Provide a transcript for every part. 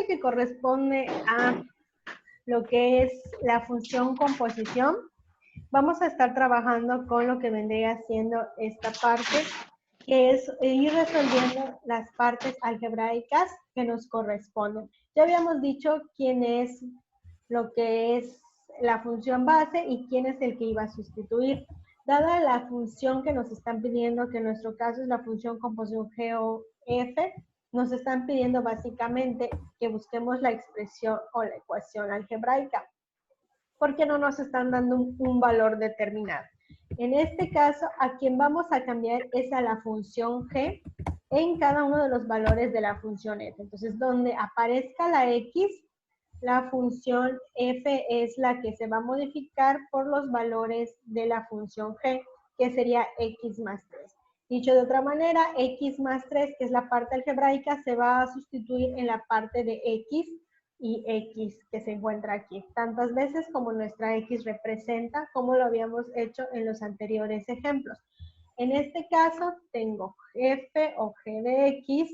que corresponde a lo que es la función composición, vamos a estar trabajando con lo que vendría siendo esta parte, que es ir resolviendo las partes algebraicas que nos corresponden. Ya habíamos dicho quién es lo que es la función base y quién es el que iba a sustituir. Dada la función que nos están pidiendo, que en nuestro caso es la función composición GOF, nos están pidiendo básicamente que busquemos la expresión o la ecuación algebraica, porque no nos están dando un valor determinado. En este caso, a quien vamos a cambiar es a la función G en cada uno de los valores de la función F. Entonces, donde aparezca la X, la función F es la que se va a modificar por los valores de la función G, que sería X más 3. Dicho de otra manera, X más 3, que es la parte algebraica, se va a sustituir en la parte de X y X que se encuentra aquí, tantas veces como nuestra X representa, como lo habíamos hecho en los anteriores ejemplos. En este caso tengo F o G de X,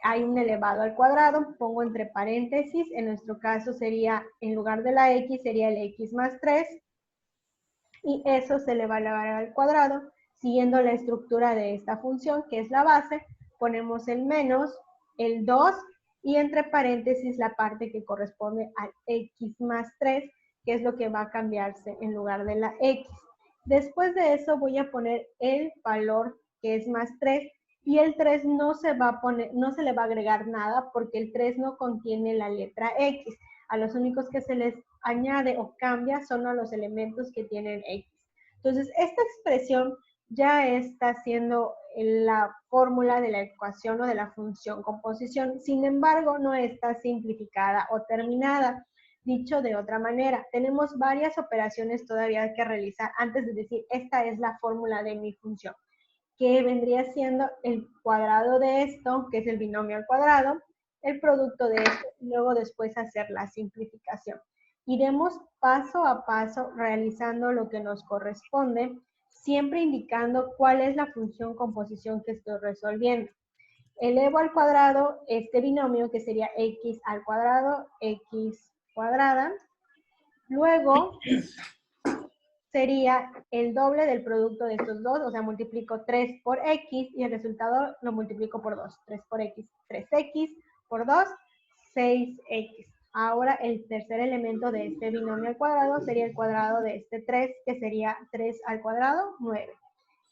hay un elevado al cuadrado, pongo entre paréntesis, en nuestro caso sería, en lugar de la X, sería el X más 3, y eso se le va a elevar al cuadrado, siguiendo la estructura de esta función, que es la base, ponemos el menos, el 2, y entre paréntesis la parte que corresponde al X más 3, que es lo que va a cambiarse en lugar de la X. Después de eso voy a poner el valor que es más 3, y el 3 no se va a poner, no se le va a agregar nada porque el 3 no contiene la letra X. A los únicos que se les añade o cambia son a los elementos que tienen X. Entonces, esta expresión ya está siendo la fórmula de la ecuación o de la función composición. Sin embargo, no está simplificada o terminada. Dicho de otra manera, tenemos varias operaciones todavía que realizar antes de decir, esta es la fórmula de mi función, que vendría siendo el cuadrado de esto, que es el binomio al cuadrado, el producto de esto, y luego después hacer la simplificación. Iremos paso a paso realizando lo que nos corresponde, siempre indicando cuál es la función composición que estoy resolviendo. Elevo al cuadrado este binomio, que sería x al cuadrado, x cuadrada. Luego sería el doble del producto de estos dos, o sea, multiplico 3 por x y el resultado lo multiplico por 2. 3 por x, 3x por 2, 6x. Ahora el tercer elemento de este binomio al cuadrado sería el cuadrado de este 3, que sería 3 al cuadrado, 9.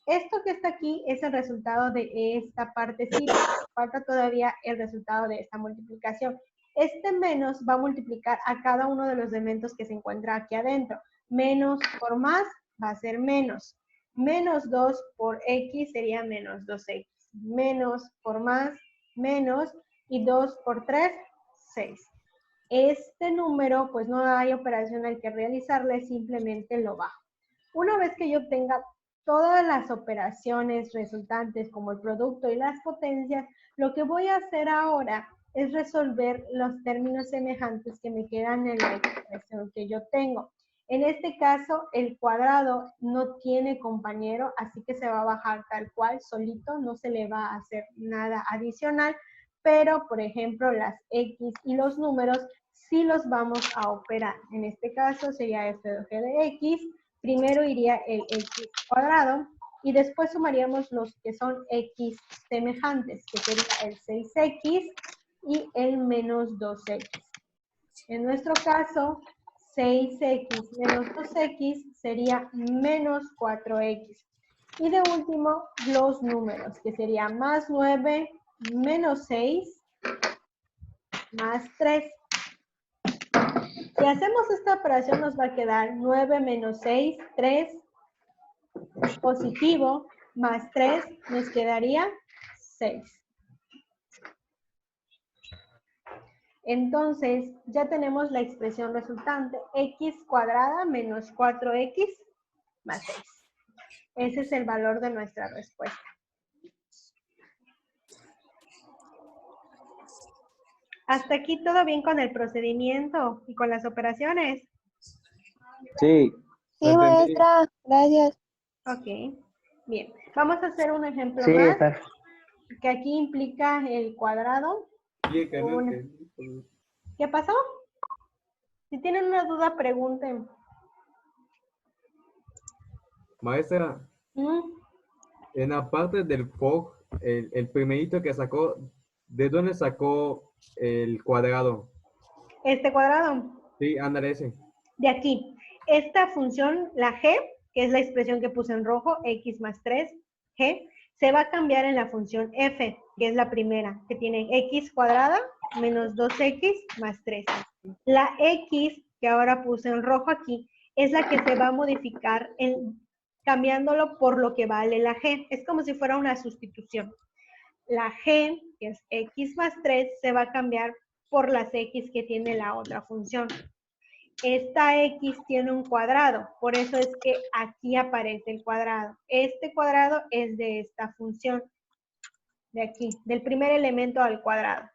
Esto que está aquí es el resultado de esta partecita. Falta todavía el resultado de esta multiplicación. Este menos va a multiplicar a cada uno de los elementos que se encuentra aquí adentro. Menos por más va a ser menos. Menos 2 por x sería menos 2x. Menos por más, menos. Y 2 por 3, 6. Este número, pues no hay operación al que realizarle, simplemente lo bajo. Una vez que yo tenga todas las operaciones resultantes como el producto y las potencias, lo que voy a hacer ahora es resolver los términos semejantes que me quedan en la expresión que yo tengo. En este caso, el cuadrado no tiene compañero, así que se va a bajar tal cual, solito, no se le va a hacer nada adicional, pero, por ejemplo, las X y los números sí los vamos a operar. En este caso sería f de g de x, primero iría el x cuadrado, y después sumaríamos los que son x semejantes, que sería el 6x y el menos 2x. En nuestro caso, 6x menos 2x sería menos 4x. Y de último, los números, que sería más 9, menos 6, más 3. Si hacemos esta operación nos va a quedar 9 menos 6, 3, positivo, más 3, nos quedaría 6. Entonces, ya tenemos la expresión resultante, x cuadrada menos 4x más 6. Ese es el valor de nuestra respuesta. ¿Hasta aquí todo bien con el procedimiento y con las operaciones? Sí. Sí, maestra, gracias. Ok, bien. Vamos a hacer un ejemplo Sí, más, está. que aquí implica el cuadrado. Sí, que no Una. entendí. ¿Qué pasó? Si tienen una duda, pregunten. Maestra, ¿Mm? en la parte del POG, el primerito que sacó, ¿de dónde sacó el cuadrado? Este cuadrado. Sí, ándale ese. De aquí. Esta función, la g, que es la expresión que puse en rojo, x más 3g, se va a cambiar en la función f, que es la primera, que tiene x cuadrada menos 2x más 3. La x, que ahora puse en rojo aquí, es la que se va a modificar cambiándolo por lo que vale la g. Es como si fuera una sustitución. La g, que es x más 3, se va a cambiar por las x que tiene la otra función. Esta x tiene un cuadrado, por eso es que aquí aparece el cuadrado. Este cuadrado es de esta función, de aquí, del primer elemento al cuadrado.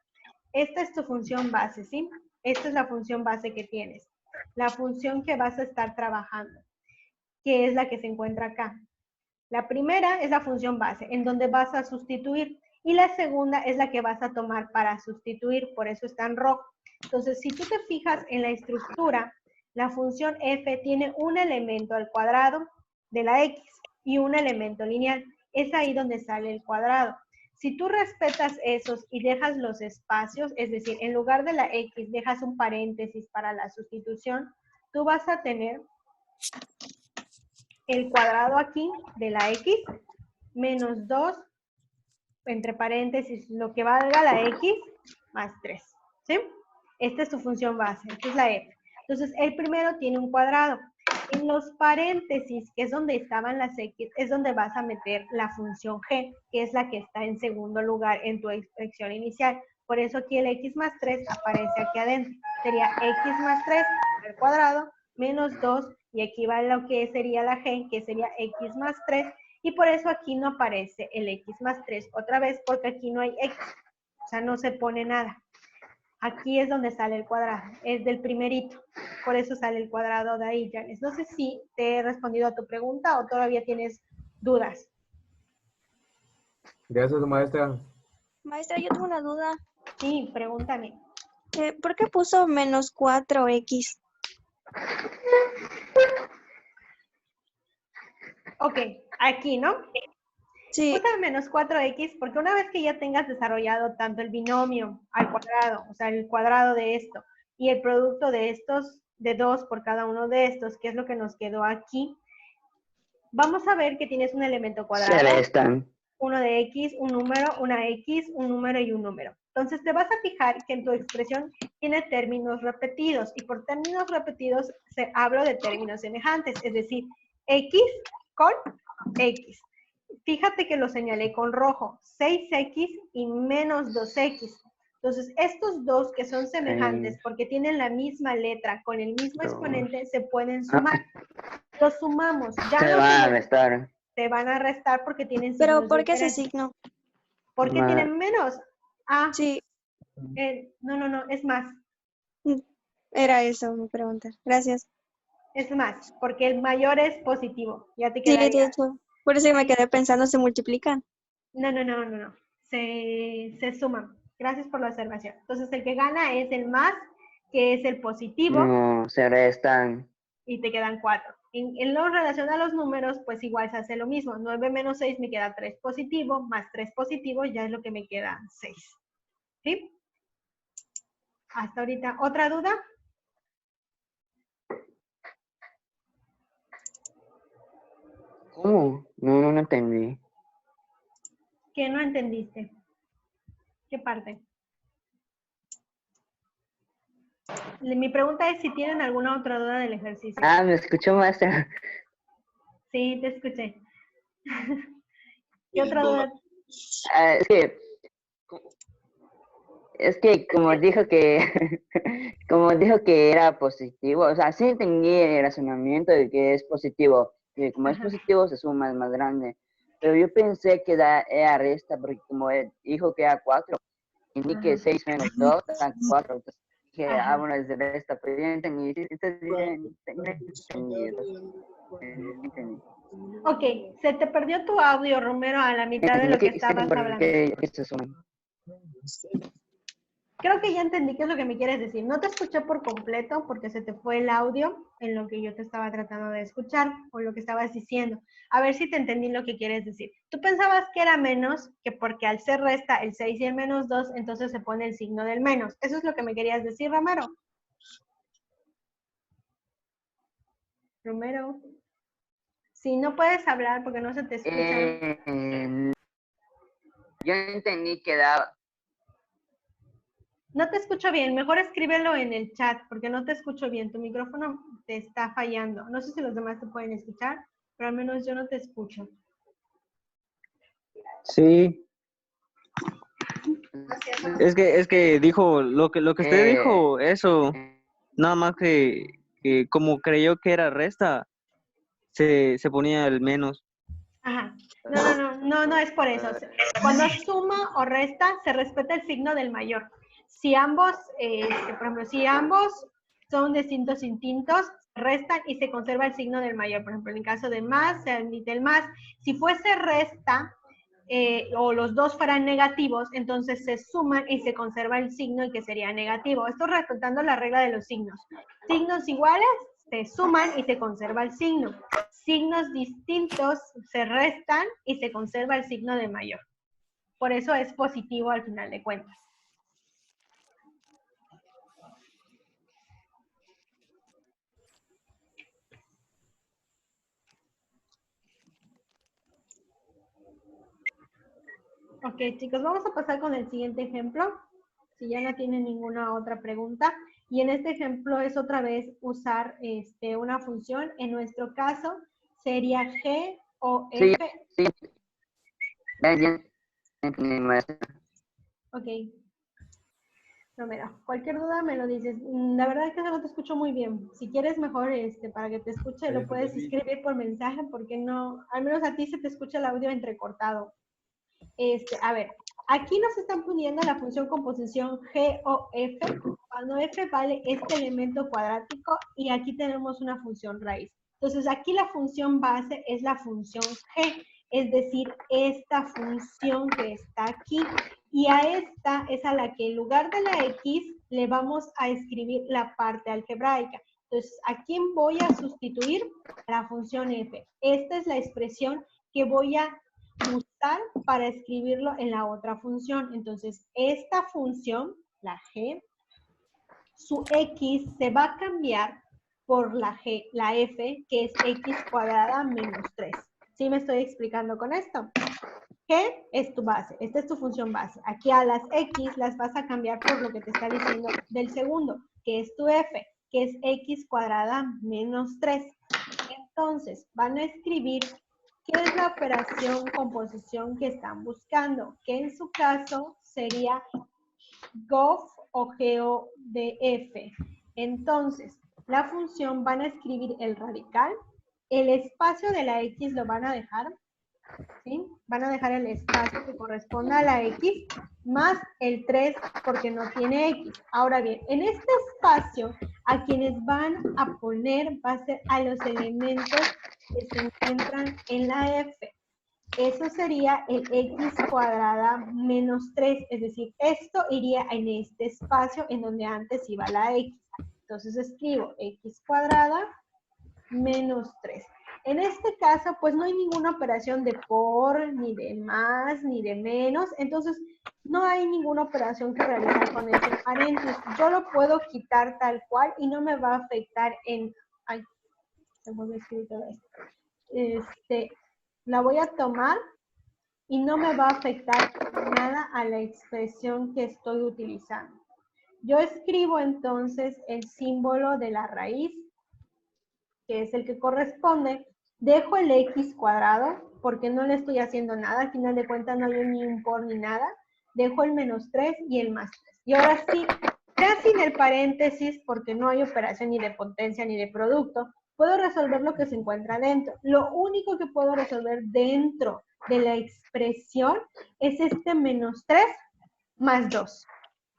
Esta es tu función base, ¿sí? Esta es la función base que tienes. La función que vas a estar trabajando, que es la que se encuentra acá. La primera es la función base, en donde vas a sustituir. Y la segunda es la que vas a tomar para sustituir, por eso está en rojo. Entonces, si tú te fijas en la estructura, la función f tiene un elemento al cuadrado de la x y un elemento lineal. Es ahí donde sale el cuadrado. Si tú respetas esos y dejas los espacios, es decir, en lugar de la x dejas un paréntesis para la sustitución, tú vas a tener el cuadrado aquí de la x menos 2, entre paréntesis, lo que valga la x más 3, ¿sí? Esta es tu función base, esta es la f. Entonces, el primero tiene un cuadrado. En los paréntesis, que es donde estaban las x, es donde vas a meter la función g, que es la que está en segundo lugar en tu expresión inicial. Por eso aquí el x más 3 aparece aquí adentro. Sería x más 3 al cuadrado menos 2 y aquí va lo que sería la g, que sería x más 3, y por eso aquí no aparece el x más 3 otra vez, porque aquí no hay x, o sea, no se pone nada. Aquí es donde sale el cuadrado, es del primerito, por eso sale el cuadrado de ahí, Janes. No sé si te he respondido a tu pregunta o todavía tienes dudas. Gracias, maestra. Maestra, yo tengo una duda. Sí, pregúntame. ¿Por qué puso menos 4x? Ok, aquí, ¿no? Sí, Puse menos 4x porque una vez que ya tengas desarrollado tanto el binomio al cuadrado, o sea, el cuadrado de esto, y el producto de estos, de 2 por cada uno de estos, que es lo que nos quedó aquí, vamos a ver que tienes un elemento cuadrado, uno de x, un número, una x, un número y un número. Entonces te vas a fijar que en tu expresión tiene términos repetidos, y por términos repetidos hablo de términos semejantes, es decir, x con x. Fíjate que lo señalé con rojo, 6x y menos 2x. Entonces, estos dos que son semejantes porque tienen la misma letra con el mismo exponente se pueden sumar. Los sumamos, ya Se no van a se restar. te van a restar porque tienen pero signos ¿por qué ese diferentes. signo? ¿Por qué tienen menos? Ah, Sí, no, es más. era eso mi pregunta. Gracias. Es más, porque el mayor es positivo. Ya te Sí, de quedaría. hecho. Por eso me quedé pensando, ¿se multiplican? No. Se suman. Gracias por la observación. Entonces, el que gana es el más, que es el positivo, No, se restan. y te quedan 4. En lo relacionado a los números, pues igual se hace lo mismo. 9 menos 6 me queda 3 positivo, más 3 positivo, ya es lo que me queda 6. ¿Sí? Hasta ahorita. ¿Otra duda? ¿Cómo? No entendí. ¿Qué no entendiste? ¿Qué parte? Mi pregunta es si tienen alguna otra duda del ejercicio. Ah, me escuchó, maestra. Sí, te escuché. ¿Qué otra duda? Ah, es que como dijo que como dijo que era positivo, o sea, sí entendí el razonamiento de que es positivo, que como es Ajá. positivo se suma, es más grande. Pero yo pensé que era resta, porque como él dijo que era 4, entendí que 6 menos 2 eran 4. Entonces dije, Ajá. bueno, es de resta, pero yo entendí, entendí. Ok, se te perdió tu audio, Romero, a la mitad de lo que estabas hablando. Que se suman. Creo que ya entendí qué es lo que me quieres decir. No te escuché por completo porque se te fue el audio en lo que yo te estaba tratando de escuchar o lo que estabas diciendo. A ver si te entendí lo que quieres decir. Tú pensabas que era menos, que porque al ser resta el 6 y el menos 2, entonces se pone el signo del menos. ¿Eso es lo que me querías decir, Romero? Romero. Si no puedes hablar porque no se te escucha. Yo entendí que daba... No te escucho bien, mejor escríbelo en el chat porque no te escucho bien, tu micrófono te está fallando. No sé si los demás te pueden escuchar, pero al menos yo no te escucho. Sí, es que dijo lo que usted dijo, eso, nada más que como creyó que era resta, se ponía el menos. Ajá. No es por eso. Cuando suma o resta, se respeta el signo del mayor. Si ambos, por ejemplo, si ambos son distintos, restan y se conserva el signo del mayor. Por ejemplo, en el caso de más, se admite el más. Si fuese resta, o los dos fueran negativos, entonces se suman y se conserva el signo y que sería negativo. Esto respetando la regla de los signos. Signos iguales se suman y se conserva el signo. Signos distintos se restan y se conserva el signo de mayor. Por eso es positivo al final de cuentas. Ok, chicos, vamos a pasar con el siguiente ejemplo. Si ya no tienen ninguna otra pregunta. Y en este ejemplo es otra vez usar una función. En nuestro caso sería G o F. Sí. Bien. Ok. Romero, cualquier duda me lo dices. La verdad es que no te escucho muy bien. Si quieres mejor, para que te escuche, lo puedes escribir por mensaje, porque no, al menos a ti se te escucha el audio entrecortado. A ver, aquí nos están poniendo la función composición G o F, cuando F vale este elemento cuadrático y aquí tenemos una función raíz. Entonces aquí la función base es la función G, es decir, esta función que está aquí. Y a esta es a la que en lugar de la X le vamos a escribir la parte algebraica. Entonces, ¿a quién voy a sustituir? A la función F. Esta es la expresión que voy a usar para escribirlo en la otra función. Entonces, esta función, la G, su X se va a cambiar por la G, la F, que es X cuadrada menos 3. ¿Sí me estoy explicando con esto? G es tu base, esta es tu función base. Aquí a las X las vas a cambiar por lo que te está diciendo del segundo, que es tu F, que es X cuadrada menos 3. Entonces, van a escribir qué es la operación composición que están buscando, que en su caso sería GOF o GODF. Entonces, la función van a escribir el radical, el espacio de la X lo van a dejar, ¿sí? Van a dejar el espacio que corresponda a la X más el 3 porque no tiene X. Ahora bien, en este espacio a quienes van a poner va a ser a los elementos que se encuentran en la F. Eso sería el X cuadrada menos 3, es decir, esto iría en este espacio en donde antes iba la X. Entonces escribo X cuadrada menos 3. En este caso, pues no hay ninguna operación de por, ni de más, ni de menos. Entonces, no hay ninguna operación que realizar con este paréntesis. Yo lo puedo quitar tal cual y no me va a afectar en... Ay, se me había escrito esto. La voy a tomar y no me va a afectar nada a la expresión que estoy utilizando. Yo escribo entonces el símbolo de la raíz, que es el que corresponde. Dejo el X cuadrado, porque no le estoy haciendo nada. Al final de cuentas no hay ni un por ni nada. Dejo el menos 3 y el más 3. Y ahora sí, ya sin el paréntesis, porque no hay operación ni de potencia ni de producto, puedo resolver lo que se encuentra dentro. Lo único que puedo resolver dentro de la expresión es este menos 3 más 2.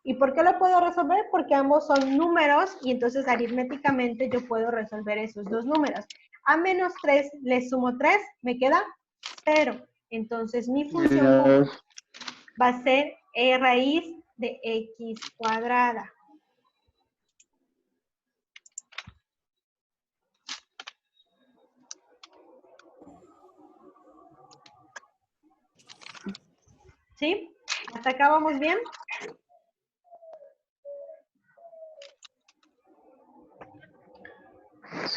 ¿Y por qué lo puedo resolver? Porque ambos son números y entonces aritméticamente yo puedo resolver esos dos números. A menos 3 le sumo 3, me queda 0. Entonces mi función va a ser raíz de x cuadrada. ¿Sí? ¿Hasta acá vamos bien?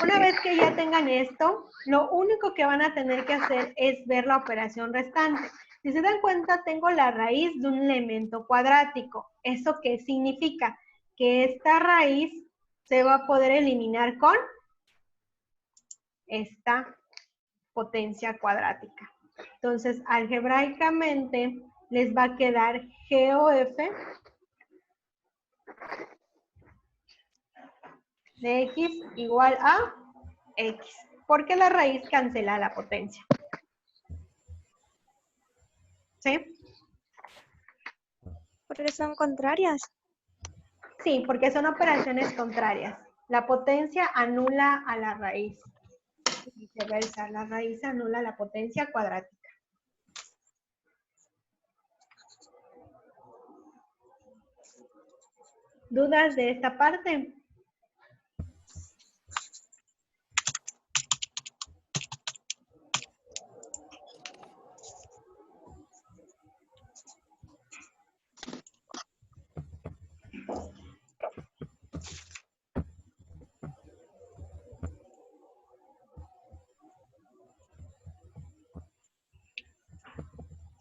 Una vez que ya tengan esto, lo único que van a tener que hacer es ver la operación restante. Si se dan cuenta, tengo la raíz de un elemento cuadrático. ¿Eso qué significa? Que esta raíz se va a poder eliminar con esta potencia cuadrática. Entonces, algebraicamente, les va a quedar GOF de x igual a x, porque la raíz cancela la potencia. ¿Sí? Porque son contrarias. Sí, porque son operaciones contrarias. La potencia anula a la raíz. Y viceversa, la raíz anula la potencia cuadrática. ¿Dudas de esta parte?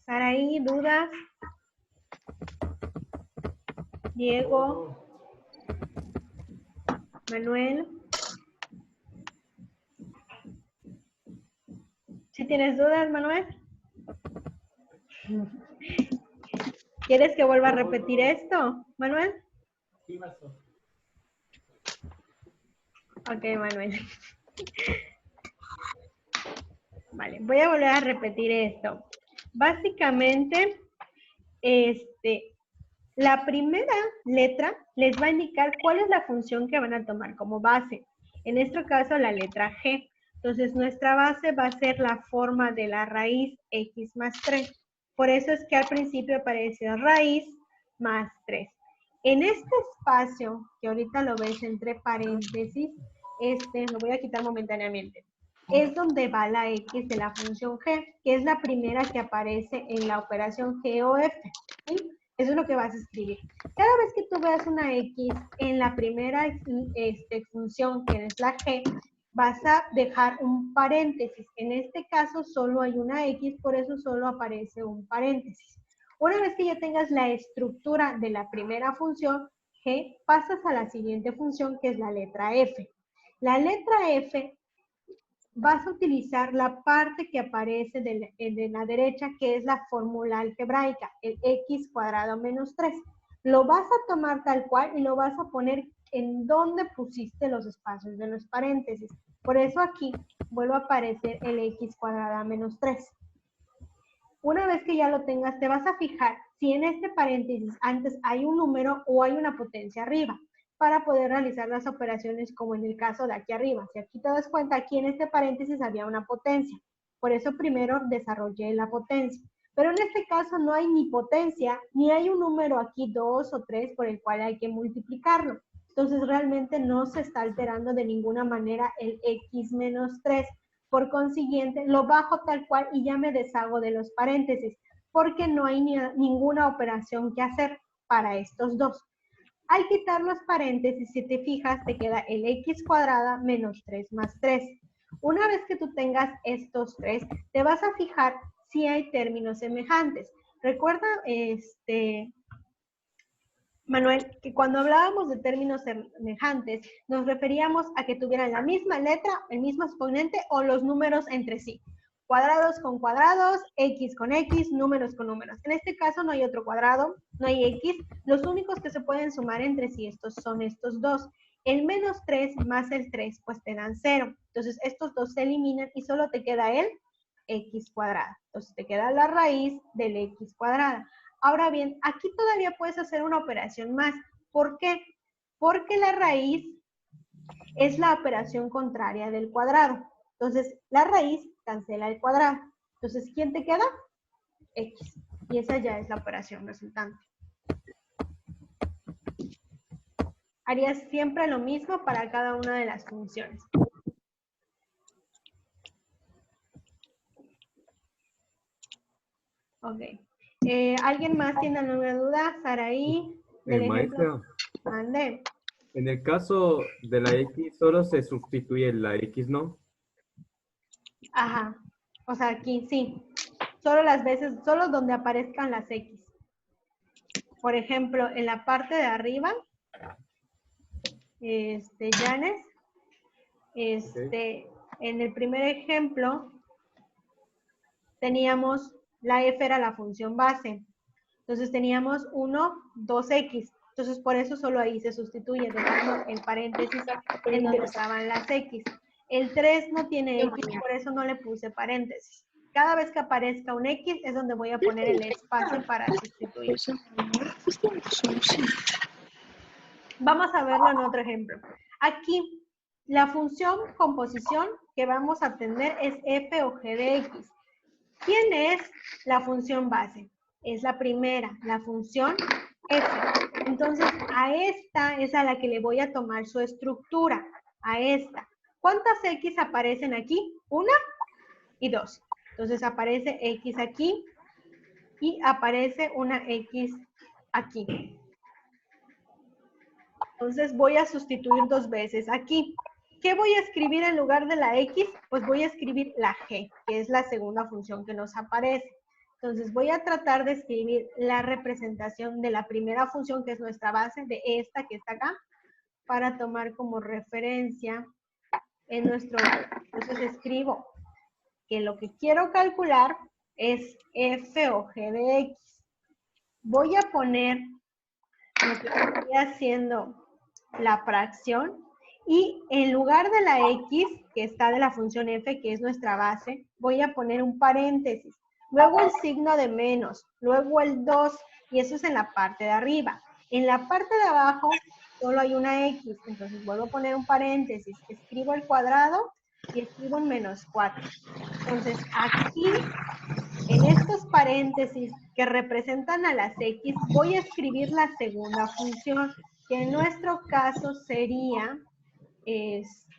Saraí, ¿dudas? Diego, Manuel. ¿Sí tienes dudas, Manuel? ¿Quieres que vuelva a repetir esto, Manuel? Sí, maestro. Ok, Manuel. Vale, voy a volver a repetir esto. Básicamente, la primera letra les va a indicar cuál es la función que van a tomar como base. En este caso, la letra G. Entonces, nuestra base va a ser la forma de la raíz x más 3. Por eso es que al principio apareció raíz más 3. En este espacio, que ahorita lo ves entre paréntesis, lo voy a quitar momentáneamente, es donde va la x de la función g, que es la primera que aparece en la operación g o f. ¿Sí? Eso es lo que vas a escribir. Cada vez que tú veas una x en la primera función, que es la g, vas a dejar un paréntesis. En este caso solo hay una x, por eso solo aparece un paréntesis. Una vez que ya tengas la estructura de la primera función g, pasas a la siguiente función, que es la letra f. La letra f vas a utilizar la parte que aparece de la derecha, que es la fórmula algebraica, el x cuadrado menos 3. Lo vas a tomar tal cual y lo vas a poner en donde pusiste los espacios de los paréntesis. Por eso aquí vuelve a aparecer el x cuadrado menos 3. Una vez que ya lo tengas, te vas a fijar si en este paréntesis antes hay un número o hay una potencia arriba, para poder realizar las operaciones como en el caso de aquí arriba. Si aquí te das cuenta, aquí en este paréntesis había una potencia. Por eso primero desarrollé la potencia. Pero en este caso no hay ni potencia, ni hay un número aquí 2 o 3 por el cual hay que multiplicarlo. Entonces realmente no se está alterando de ninguna manera el x menos 3. Por consiguiente, lo bajo tal cual y ya me deshago de los paréntesis, porque no hay ninguna operación que hacer para estos dos. Al quitar los paréntesis, si te fijas, te queda el x cuadrada menos 3 más 3. Una vez que tú tengas estos tres, te vas a fijar si hay términos semejantes. Recuerda, Manuel, que cuando hablábamos de términos semejantes, nos referíamos a que tuvieran la misma letra, el mismo exponente o los números entre sí. Cuadrados con cuadrados, x con x, números con números. En este caso no hay otro cuadrado, no hay x. Los únicos que se pueden sumar entre sí son estos dos. El menos 3 más el 3, pues te dan 0. Entonces estos dos se eliminan y solo te queda el x cuadrado. Entonces te queda la raíz del x cuadrada. Ahora bien, aquí todavía puedes hacer una operación más. ¿Por qué? Porque la raíz es la operación contraria del cuadrado. Entonces, la raíz cancela el cuadrado. Entonces, ¿quién te queda? X. Y esa ya es la operación resultante. Harías siempre lo mismo para cada una de las funciones. Ok. ¿Alguien más tiene alguna duda? Saraí, del ejemplo. Maestra, Mande. en el caso de la X solo se sustituye la X, ¿no? Ajá. O sea, aquí sí. Solo las veces, solo donde aparezcan las X. Por ejemplo, en la parte de arriba, Janes, en el primer ejemplo, teníamos, la F era la función base. Entonces teníamos 1, 2X. Entonces por eso solo ahí se sustituye, dejando el paréntesis en donde estaban las X. El 3 no tiene X, por eso no le puse paréntesis. Cada vez que aparezca un X es donde voy a poner el espacio para sustituir. Vamos a verlo en otro ejemplo. Aquí, la función composición que vamos a atender es f o g de x. ¿Quién es la función base? Es la primera, la función f. Entonces, a esta es a la que le voy a tomar su estructura, a esta. ¿Cuántas x aparecen aquí? Una y dos. Entonces, aparece x aquí y aparece una x aquí. Entonces voy a sustituir dos veces aquí. ¿Qué voy a escribir en lugar de la X? Pues voy a escribir la G, que es la segunda función que nos aparece. Entonces voy a tratar de escribir la representación de la primera función, que es nuestra base, de esta que está acá, para tomar como referencia en nuestro lado. Entonces escribo que lo que quiero calcular es f o g de x. Voy a poner lo que estoy haciendo la fracción y en lugar de la x que está de la función f, que es nuestra base, voy a poner un paréntesis, luego el signo de menos, luego el 2 y eso es en la parte de arriba. En la parte de abajo solo hay una x, entonces vuelvo a poner un paréntesis, escribo el cuadrado y escribo un menos 4. Entonces aquí, en estos paréntesis que representan a las x, voy a escribir la segunda función, que en nuestro caso sería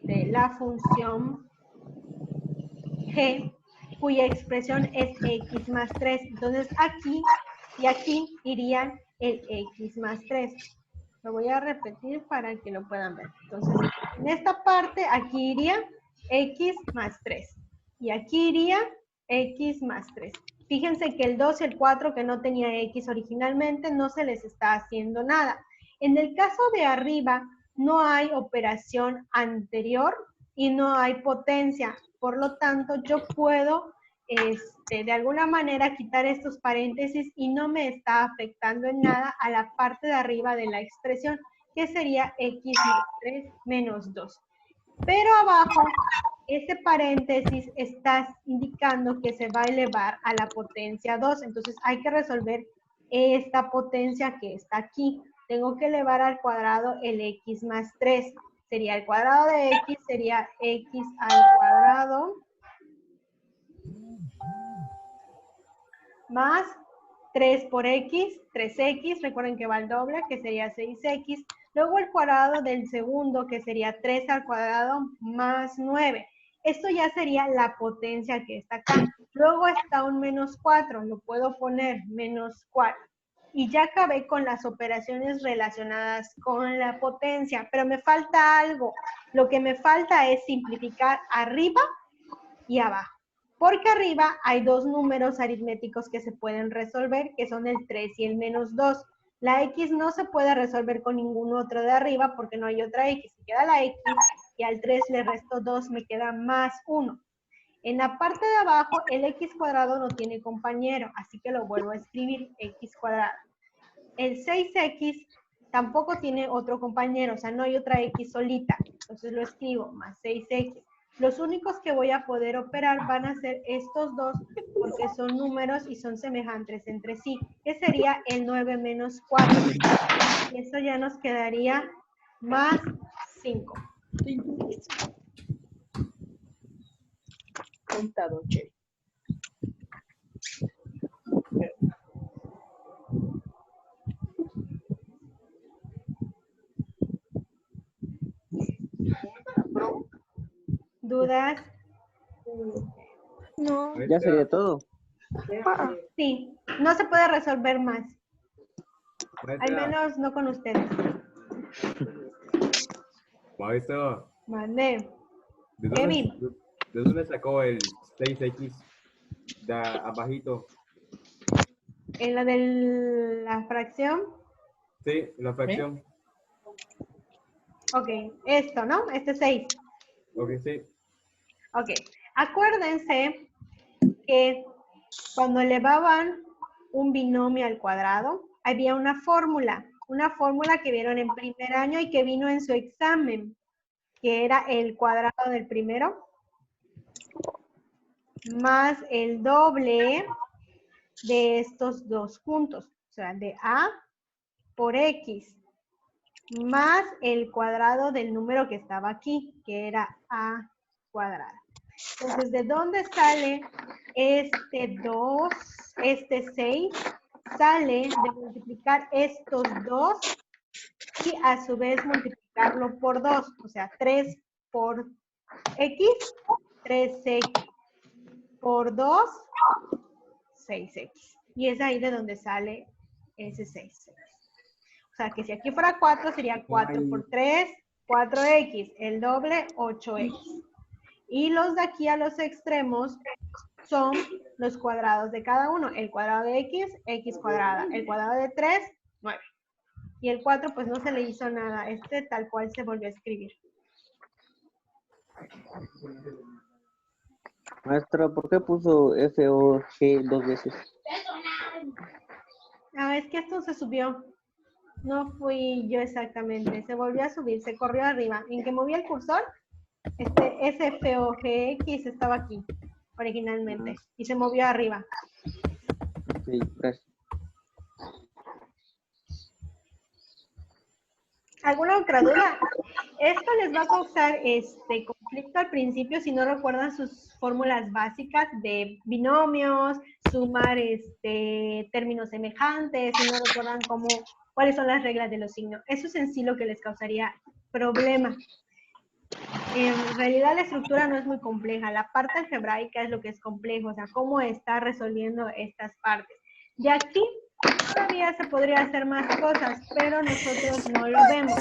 la función g, cuya expresión es x más 3. Entonces aquí y aquí irían el x más 3. Lo voy a repetir para que lo puedan ver. Entonces, en esta parte, aquí iría x más 3. Y aquí iría x más 3. Fíjense que el 2 y el 4, que no tenía x originalmente, no se les está haciendo nada. En el caso de arriba, no hay operación anterior y no hay potencia. Por lo tanto, yo puedo de alguna manera quitar estos paréntesis y no me está afectando en nada a la parte de arriba de la expresión, que sería x más 3 menos 2. Pero abajo, ese paréntesis está indicando que se va a elevar a la potencia 2. Entonces hay que resolver esta potencia que está aquí. Tengo que elevar al cuadrado el x más 3. Sería el cuadrado de x, sería x al cuadrado más 3 por x, 3x, recuerden que va al doble, que sería 6x. Luego el cuadrado del segundo, que sería 3 al cuadrado más 9. Esto ya sería la potencia que está acá. Luego está un menos 4, lo puedo poner menos 4. Y ya acabé con las operaciones relacionadas con la potencia, pero me falta algo. Lo que me falta es simplificar arriba y abajo. Porque arriba hay dos números aritméticos que se pueden resolver, que son el 3 y el menos 2. La x no se puede resolver con ningún otro de arriba porque no hay otra x. Me queda la x y al 3 le resto 2, me queda más 1. En la parte de abajo, el x cuadrado no tiene compañero, así que lo vuelvo a escribir, x cuadrado. El 6x tampoco tiene otro compañero, o sea, no hay otra x solita. Entonces lo escribo, más 6x. Los únicos que voy a poder operar van a ser estos dos, porque son números y son semejantes entre sí, que sería el 9 menos 4. Y eso ya nos quedaría más 5. Contado, che. ¿Dudas? No. Ya sería todo. Sí, no se puede resolver más. Al Maestra, menos no con ustedes. maestro, Mande. ¿de Kevin. de dónde sacó el 6x de abajito? En la de la fracción. Sí, la fracción. Ok, esto, ¿no? Este 6. Ok, sí. Ok, acuérdense que cuando elevaban un binomio al cuadrado, había una fórmula que vieron en primer año y que vino en su examen, que era el cuadrado del primero más el doble de estos dos juntos, o sea, de a por x, más el cuadrado del número que estaba aquí, que era a cuadrada. Entonces, ¿de dónde sale este 2, este 6? Sale de multiplicar estos dos y a su vez multiplicarlo por 2, o sea, 3 por x, 3x por 2, 6x. Y es ahí de donde sale ese 6x. O sea, que si aquí fuera 4, sería 4 por 3, 4x, el doble, 8x. Y los de aquí a los extremos son los cuadrados de cada uno. El cuadrado de x, x cuadrada. El cuadrado de 3, 9. Y el 4, pues no se le hizo nada. Este tal cual se volvió a escribir. Maestra, ¿por qué puso FOG 2 veces? Ah, es que esto se subió. No fui yo exactamente. Se volvió a subir, se corrió arriba. En que moví el cursor, ese FOGX estaba aquí originalmente. Y se movió arriba. Sí, gracias. ¿Alguna otra duda? Esto les va a causar conflicto al principio si no recuerdan sus fórmulas básicas de binomios, sumar términos semejantes, si no recuerdan cuáles son las reglas de los signos. Eso es en sí lo que les causaría problema. En realidad la estructura no es muy compleja, la parte algebraica es lo que es complejo, o sea, cómo está resolviendo estas partes. De aquí todavía se podría hacer más cosas, pero nosotros no lo vemos.